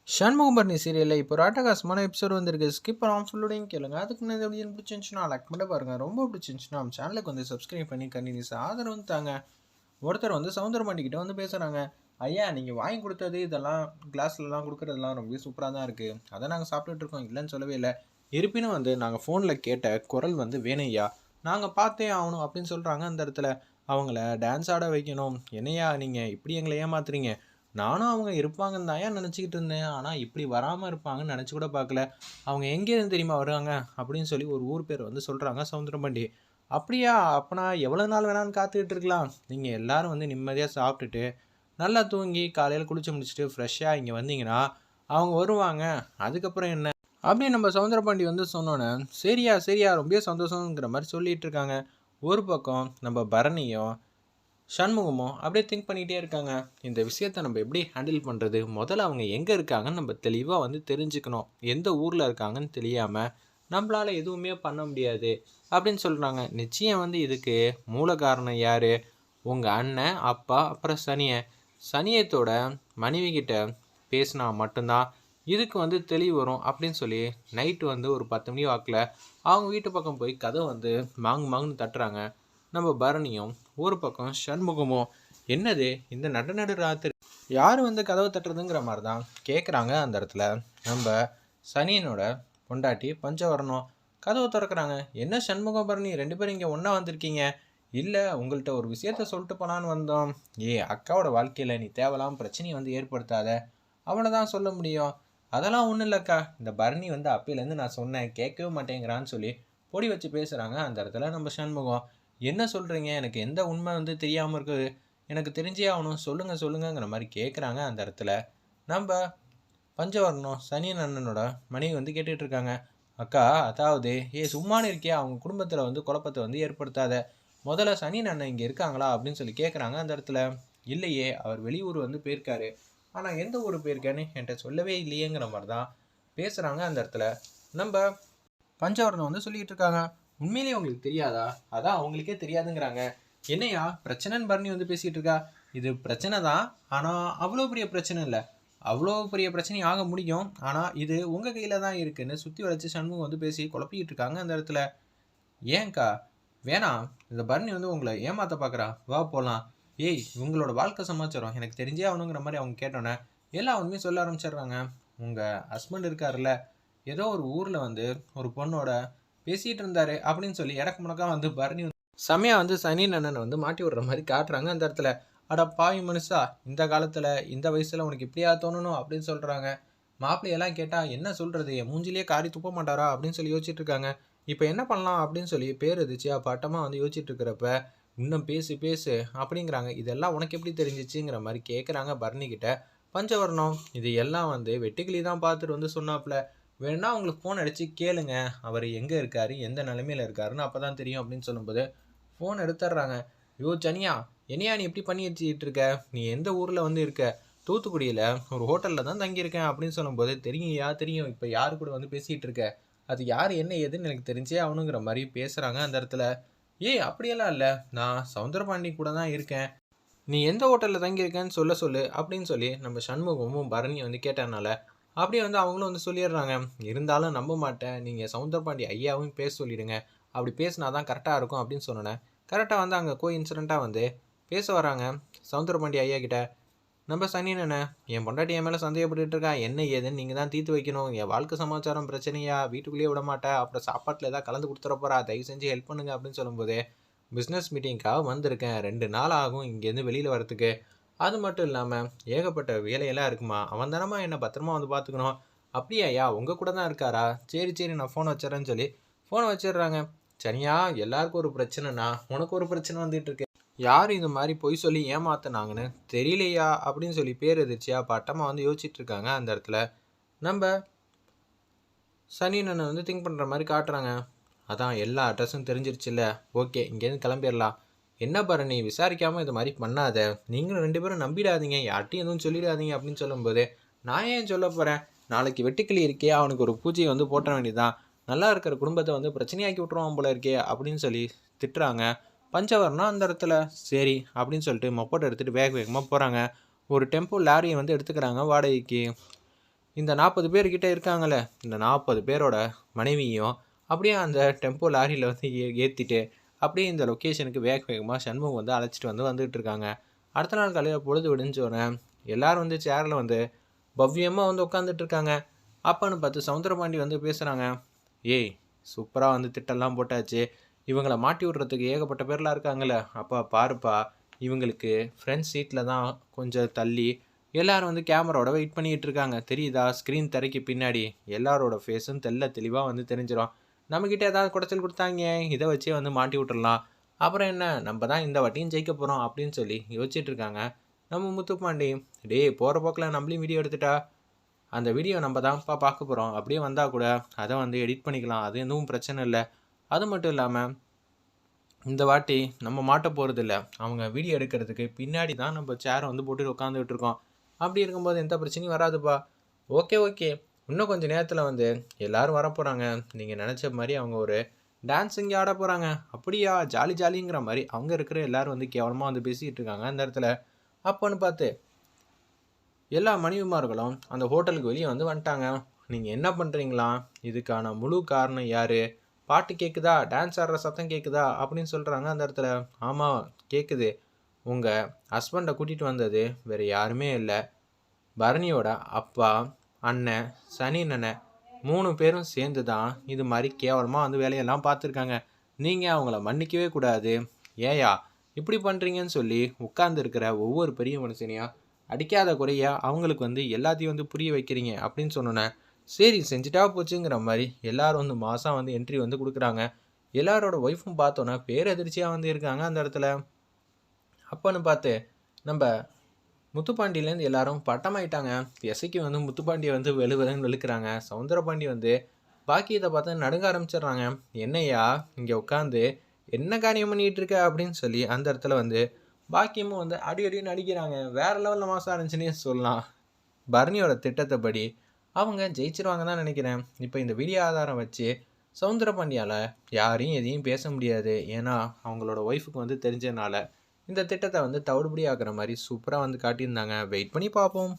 ஷண்முகபரணி சீரியலில் இப்போ ஒரு அட்டகாசமான எபிசோட் வந்திருக்கு. ஸ்கிப் பண்ணாமல் ஃபுல்லோடையும் கேளுங்க. அதுக்கு முன்னாடி எப்படி பிடிச்சிருந்துச்சுன்னா லைக் பண்ணி பாருங்கள். ரொம்ப பிடிச்சிருந்துச்சுன்னா நம்ம சேனலுக்கு வந்து சப்ஸ்கிரைப் பண்ணி கண்டினியூஸ் ஆதரவு தாங்க. ஒருத்தர் வந்து சவுந்தரபாண்டிக்கிட்ட வந்து பேசுகிறாங்க. ஐயா, நீங்கள் வாங்கி கொடுத்தது இதெல்லாம் கிளாஸ்லலாம் கொடுக்குறதெல்லாம் ரொம்ப சூப்பராக தான் இருக்குது. அதை நாங்கள் சாப்பிட்டுட்டு இருக்கோம், இல்லைன்னு சொல்லவே இல்லை. இருப்பினும் வந்து நாங்கள் ஃபோனில் கேட்ட குரல் வந்து வேணும் ஐயா, நாங்கள் பார்த்தே ஆகணும் அப்படின்னு சொல்கிறாங்க. அந்த இடத்துல அவங்கள டான்ஸ் ஆட வைக்கணும். என்னையா நீங்கள் இப்படி எங்களை ஏமாத்துறீங்க? நானும் அவங்க இருப்பாங்கன்னு தான் ஏன் நினச்சிக்கிட்டு இருந்தேன். ஆனால் இப்படி வராமல் இருப்பாங்கன்னு நினச்சி கூட பார்க்கல. அவங்க எங்கேருந்து தெரியுமா வருவாங்க அப்படின்னு சொல்லி ஒரு ஊர் பேர் வந்து சொல்கிறாங்க சவுந்தரபாண்டி. அப்படியா? அப்போனா எவ்வளோ நாள் வேணாலும் காத்துக்கிட்டு இருக்கலாம். நீங்கள் எல்லோரும் வந்து நிம்மதியாக சாப்பிட்டுட்டு நல்லா தூங்கி காலையில் குளிச்சு முடிச்சுட்டு ஃப்ரெஷ்ஷாக இங்கே வந்தீங்கன்னா அவங்க வருவாங்க. அதுக்கப்புறம் என்ன அப்படின்னு நம்ம சவுந்தரபாண்டி வந்து சொன்னோன்னே, சரியா சரியா ரொம்ப சந்தோஷங்கிற மாதிரி சொல்லிட்டு இருக்காங்க. ஒரு பக்கம் நம்ம பரணியும் சண்முகமும் அப்படியே திங்க் பண்ணிகிட்டே இருக்காங்க. இந்த விஷயத்த நம்ம எப்படி ஹேண்டில் பண்ணுறது? முதல்ல அவங்க எங்கே இருக்காங்கன்னு நம்ம தெளிவாக வந்து தெரிஞ்சுக்கணும். எந்த ஊரில் இருக்காங்கன்னு தெரியாமல் நம்மளால் எதுவுமே பண்ண முடியாது அப்படின்னு சொல்கிறாங்க. நிச்சயம் வந்து இதுக்கு மூல காரணம் யார்? உங்கள் அண்ணன், அப்பா, அப்புறம் சனியத்தோட மனைவி கிட்ட பேசினா மட்டும்தான் இதுக்கு வந்து தெளிவு வரும் அப்படின்னு சொல்லி நைட்டு வந்து ஒரு 10 மணி வாக்கில் அவங்க வீட்டு பக்கம் போய் கதை வந்து மாங்குன்னு தட்டுறாங்க. நம்ம பரணியும் ஒரு பக்கம் சண்முகமும் என்னது இந்த நடு ராத்திரி யார் வந்து கதவை தட்டுறதுங்கிற மாதிரி தான் கேட்குறாங்க. அந்த இடத்துல நம்ம சனியனோட பொண்டாட்டி பஞ்சவரணம் கதவை திறக்கிறாங்க. என்ன சண்முகம் பரணி 2 பேரும் இங்கே ஒன்றா வந்திருக்கீங்க? இல்லை, உங்கள்கிட்ட ஒரு விஷயத்த சொல்லிட்டு போனான்னு வந்தோம். அக்காவோட வாழ்க்கையில் நீ தேவலாம் பிரச்சனையை வந்து ஏற்படுத்தாத, அவ்வளோதான் சொல்ல முடியும். அதெல்லாம் ஒன்றும் இல்லைக்கா, இந்த பரணி வந்து அப்பையிலேருந்து நான் சொன்னேன் கேட்கவே மாட்டேங்கிறான்னு சொல்லி பொடி வச்சு பேசுகிறாங்க. அந்த இடத்துல நம்ம சண்முகம் என்ன சொல்கிறீங்க? எனக்கு எந்த உண்மை வந்து தெரியாமல் இருக்குது, எனக்கு தெரிஞ்சே ஆகணும், சொல்லுங்கிற மாதிரி கேட்குறாங்க. அந்த இடத்துல நம்ம பஞ்சவர்ணம் சனியன் அண்ணனோட மனைவி வந்து கேட்டுட்ருக்காங்க. அக்கா, அதாவது சும்மானு இருக்கியா, அவங்க குடும்பத்தில் வந்து குழப்பத்தை வந்து ஏற்படுத்தாத. முதல்ல சனியன் அண்ணன் இங்கே இருக்காங்களா அப்படின்னு சொல்லி கேட்குறாங்க. அந்த இடத்துல இல்லையே, அவர் வெளியூர் வந்து போயிருக்காரு. ஆனால் எந்த ஊர் போயிருக்கேன்னு என்கிட்ட சொல்லவே இல்லையேங்கிற மாதிரி தான் பேசுகிறாங்க. அந்த இடத்துல நம்ம பஞ்சவர்ணம் வந்து சொல்லிகிட்டு இருக்காங்க. உண்மையிலேயே உங்களுக்கு தெரியாதா? அதான் அவங்களுக்கே தெரியாதுங்கிறாங்க. என்னையா பிரச்சனைன்னு பரணி வந்து பேசிகிட்டு இருக்கா? இது பிரச்சனை தான், ஆனால் அவ்வளோ பெரிய பிரச்சனை இல்லை. அவ்வளோ பெரிய பிரச்சனை ஆக முடியும், ஆனால் இது உங்கள் கையில் தான் இருக்குன்னு சுற்றி வளைச்சி சண்முகம் வந்து பேசி குழப்பிக்கிட்டு இருக்காங்க. அந்த இடத்துல ஏன்க்கா வேணாம், இந்த பரணி வந்து உங்களை ஏமாற்ற பார்க்குறா, வா போகலாம். இவங்களோட வாழ்க்கை சமாச்சாரம் எனக்கு தெரிஞ்சே ஆகணுங்கிற மாதிரி அவங்க கேட்டோன்னே எல்லா உண்மையும் சொல்ல ஆரம்பிச்சிடுறாங்க. உங்கள் ஹஸ்பண்ட் இருக்காருல்ல, ஏதோ ஒரு ஊரில் வந்து ஒரு பொண்ணோட பேசிகிட்டு இருந்தாரு அப்படின்னு சொல்லி இடக்கு முடக்கா வந்து பரணி செமையாக வந்து சனி அண்ணனை வந்து மாட்டி விடுற மாதிரி காட்டுறாங்க. அந்த இடத்துல அட பாவி மனுஷா, இந்த காலத்தில் இந்த வயசில் உனக்கு இப்படியா தோணணும் அப்படின்னு சொல்கிறாங்க. மாப்பிள்ளையெல்லாம் கேட்டால் என்ன சொல்கிறது, என் மூஞ்சிலேயே காரி துப்ப மாட்டாரா அப்படின்னு சொல்லி யோசிச்சுட்டு இருக்காங்க. இப்போ என்ன பண்ணலாம் அப்படின்னு சொல்லி பேர் எதிர்ச்சியா பட்டமாக வந்து யோசிச்சுட்டு இருக்கிறப்ப இன்னும் பேசு பேசு அப்படிங்கிறாங்க. இதெல்லாம் உனக்கு எப்படி தெரிஞ்சிச்சுங்கிற மாதிரி கேட்குறாங்க பரணி கிட்ட. பஞ்சவர்ணம் இது எல்லாம் வந்து வெட்டுக்கிளி தான் பார்த்துட்டு வந்து சொன்னாப்புல, வேணா உங்களுக்கு ஃபோன் அடித்து கேளுங்க, அவர் எங்கே இருக்கார், எந்த நிலைமையில் இருக்காருன்னு அப்போ தான் தெரியும் அப்படின்னு சொல்லும்போது ஃபோன் எடுத்துடுறாங்க. சனியா, என்னையா நீ எப்படி பண்ணி வச்சுக்கிட்டு இருக்க? நீ எந்த ஊரில் வந்து இருக்க? தூத்துக்குடியில் ஒரு ஹோட்டலில் தான் தங்கியிருக்கேன் அப்படின்னு சொல்லும்போது தெரியும், இப்போ யார் கூட வந்து பேசிகிட்டு இருக்க, அது யார் என்ன ஏதுன்னு எனக்கு தெரிஞ்சே ஆகணுங்கிற மாதிரி பேசுகிறாங்க. அந்த இடத்துல அப்படியெல்லாம் இல்லை, நான் சவுந்தரபாண்டி கூட தான் இருக்கேன், நீ எந்த ஹோட்டலில் தங்கியிருக்கேன்னு சொல்லு அப்படின்னு சொல்லி நம்ம சண்முகமும் பரணி வந்து கேட்டனால அப்படியே வந்து அவங்களும் வந்து சொல்லிடுறாங்க. இருந்தாலும் நம்ப மாட்டேன், நீங்கள் சவுந்தரபாண்டி ஐயாவும் பேச சொல்லிடுங்க, அப்படி பேசினா தான் கரெக்டாக இருக்கும் அப்படின்னு சொன்னேன். கரெக்டாக வந்து அங்கே இன்சிடெண்ட்டாக வந்து பேச வராங்க சவுந்தரபாண்டி ஐயா கிட்ட. நம்ம சனியனண்ணே, என் பொண்டாட்டி என் மேலே சந்தேகப்பட்டு இருக்கா, என்ன ஏதுன்னு நீங்கள் தான் தீர்த்து வைக்கணும், என் வாழ்க்கை சமாச்சாரம் பிரச்சனையா, வீட்டுக்குள்ளேயே விட மாட்டேன், அப்புறம் சாப்பாட்டில் ஏதாவது கலந்து கொடுத்துட போகிறா, தயவு செஞ்சு ஹெல்ப் பண்ணுங்க அப்படின்னு சொல்லும்போது பிஸ்னஸ் மீட்டிங்காக வந்திருக்கேன், 2 நாள் ஆகும் இங்கேருந்து வெளியில் வரத்துக்கு, அது மட்டும் இல்லாமல் ஏகப்பட்ட வேலையெல்லாம் இருக்குமா, அவன் தானம்மா என்னை பத்திரமா வந்து பார்த்துக்கணும். அப்படியா ஐயா, உங்கள் கூட தான் இருக்காரா? சரி நான் ஃபோன் வச்சிடறேன்னு சொல்லி ஃபோனை வச்சிடுறாங்க. சரியா, எல்லாருக்கும் ஒரு பிரச்சனைனா உனக்கு ஒரு பிரச்சனை வந்துட்டு இருக்கு, யார் இந்த மாதிரி பொய் சொல்லி ஏமாத்தினாங்கன்னு தெரியலையா அப்படின்னு சொல்லி பேர் எதிர்ச்சியா பட்டமாக வந்து யோசிச்சுட்டு இருக்காங்க. அந்த இடத்துல நம்ம சனியனை வந்து திங்க் பண்ணுற மாதிரி காட்டுறாங்க. அதான் எல்லா அட்ரஸும் தெரிஞ்சிருச்சுல்ல, ஓகே இங்கேருந்து கிளம்பிடலாம். என்ன பரணி, விசாரிக்காமல் இது மாதிரி பண்ணாத, நீங்களும் 2 பேரும் நம்பிடாதீங்க, யார்ட்டையும் எதுவும் சொல்லிடாதீங்க அப்படின்னு சொல்லும்போது நான் ஏன் சொல்ல போகிறேன், நாளைக்கு வெட்டுக்கிளி இருக்கே, அவனுக்கு ஒரு பூஜையை வந்து போட்ட வேண்டியதான், நல்லா இருக்கிற குடும்பத்தை வந்து பிரச்சனையாக்கி விட்ருவான் போல இருக்கே அப்படின்னு சொல்லி திட்டுறாங்க. பஞ்சவர்ணம் அந்த இடத்துல சரி அப்படின்னு சொல்லிட்டு மொப்பட்டை எடுத்துகிட்டு வேகமாக போகிறாங்க. ஒரு டெம்போ லாரியை வந்து எடுத்துக்கிறாங்க வாடகைக்கு. இந்த 40 பேர்கிட்ட இருக்காங்களே, இந்த 40 பேரோட மனைவியும் அப்படியே அந்த டெம்போ லாரியில் வந்து ஏற்றிட்டு அப்படியே இந்த லொக்கேஷனுக்கு வேக வேகமாக சண்முகம் வந்து அழைச்சிட்டு வந்துட்டு இருக்காங்க. அடுத்த நாள் காலையில் பொழுது விடிஞ்சோடனே எல்லாரும் வந்து சேரில் வந்து பவ்யமாக வந்து உட்காந்துட்டு இருக்காங்க. அப்பன்னு பார்த்து சவுந்தரபாண்டி வந்து பேசுகிறாங்க. ஏய், சூப்பராக வந்து திட்டம்லாம் போட்டாச்சு. இவங்கள மாட்டி விட்றதுக்கு ஏகப்பட்ட பேர்லாம் இருக்காங்களே, அப்பா பாருப்பா, இவங்களுக்கு ஃப்ரண்ட் சீட்டில் தான் கொஞ்சம் தள்ளி எல்லாரும் வந்து கேமராவோட வெயிட் பண்ணிகிட்டு இருக்காங்க. தெரியுதா? ஸ்க்ரீன் திரைக்கு பின்னாடி எல்லாரோட ஃபேஸும் தெளிவாக வந்து தெரிஞ்சிடும். நம்மக்கிட்ட ஏதாவது குடைச்சல் கொடுத்தாங்க, இதை வச்சே வந்து மாட்டி விட்டுறலாம். அப்புறம் என்ன, நம்ம தான் இந்த வாட்டியும் ஜெயிக்க போகிறோம் அப்படின்னு சொல்லி யோசிச்சுட்டு இருக்காங்க. நம்ம முத்துப்பாண்டி, டேய் போகிற போக்கில் நம்மளையும் வீடியோ எடுத்துட்டா, அந்த வீடியோ நம்ம தான்ப்பா பார்க்க போகிறோம். அப்படியே வந்தால் கூட அதை வந்து எடிட் பண்ணிக்கலாம், அது எதுவும் பிரச்சனை இல்லை. அது மட்டும் இல்லாமல் இந்த வாட்டி நம்ம மாட்ட போகிறதில்ல, அவங்க வீடியோ எடுக்கிறதுக்கு பின்னாடி தான் நம்ம சேரை வந்து போட்டு உட்காந்துக்கிட்டு இருக்கோம். அப்படி இருக்கும்போது எந்த பிரச்சனையும் வராதுப்பா. ஓகே ஓகே, இன்னும் கொஞ்சம் நேரத்தில் வந்து எல்லோரும் வரப்போகிறாங்க. நீங்கள் நினச்ச மாதிரி அவங்க ஒரு டான்ஸ் இங்கே ஆட போகிறாங்க. அப்படியா, ஜாலி ஜாலிங்கிற மாதிரி அவங்க இருக்கிற எல்லோரும் வந்து கேவலமாக வந்து பேசிக்கிட்டு இருக்காங்க அந்த இடத்துல. அப்போன்னு பார்த்து எல்லா மனைவிமார்களும் அந்த ஹோட்டலுக்கு வெளியே வந்து வந்துட்டாங்க. நீங்கள் என்ன பண்ணுறீங்களா, இதுக்கான முழு காரணம் யார், பாட்டு கேட்குதா, டான்ஸ் ஆடுற சத்தம் கேட்குதா அப்படின்னு சொல்கிறாங்க அந்த இடத்துல. ஆமாம் கேட்குது, உங்கள் ஹஸ்பண்டை கூட்டிகிட்டு வந்தது வேறு யாருமே இல்லை, பரணியோட அப்பா, அண்ணன், சனி அண்ணன் 3 பேரும் சேர்ந்து தான் இது மாதிரி கேவலமாக வந்து வேலையெல்லாம் பார்த்துருக்காங்க. நீங்கள் அவங்கள மன்னிக்கவே கூடாது. ஏயா இப்படி பண்ணுறீங்கன்னு சொல்லி உட்கார்ந்துருக்கிற ஒவ்வொரு பெரிய மனுஷனையும் அடிக்காத குறையா அவங்களுக்கு வந்து எல்லாத்தையும் வந்து புரிய வைக்கிறீங்க அப்படின்னு சொன்னோன்னே, சரி செஞ்சுட்டா போச்சுங்கிற மாதிரி எல்லாரும் வந்து மாதம் வந்து என்ட்ரி வந்து கொடுக்குறாங்க. எல்லாரோட ஒய்ஃபும் பார்த்தோன்னா பேரதிர்ச்சியாக வந்து இருக்காங்க அந்த இடத்துல. அப்போன்னு பார்த்து நம்ம முத்துப்பாண்டியிலேருந்து எல்லாரும் பட்டமாயிட்டாங்க. இசைக்கு வந்து முத்துப்பாண்டியை வந்து வெளுன்னு வெளுக்கிறாங்க. சவுந்தரபாண்டி வந்து பாக்கியத்தை பார்த்து நடுங்க ஆரம்பிச்சிடுறாங்க. என்னையா இங்கே உட்காந்து என்ன காரியம் பண்ணிகிட்டு இருக்க அப்படின்னு சொல்லி அந்த இடத்துல வந்து பாக்கியமும் வந்து அடிக்கடி நடிக்கிறாங்க. வேறு லெவலில் மாதம் இருந்துச்சுன்னே சொல்லலாம். பரணியோட திட்டத்தைப்படி அவங்க ஜெயிச்சிருவாங்க தான் நினைக்கிறேன். இப்போ இந்த வீடியோ ஆதாரம் வச்சு சவுந்தரபாண்டியால் யாரையும் எதையும் பேச முடியாது. ஏன்னா அவங்களோட ஒய்ஃபுக்கு வந்து தெரிஞ்சதுனால இந்த திட்டத்தை வந்து தவிடுபடி ஆக்குற மாதிரி சூப்பராக வந்து காட்டியிருந்தாங்க. வெயிட் பண்ணி பார்ப்போம்.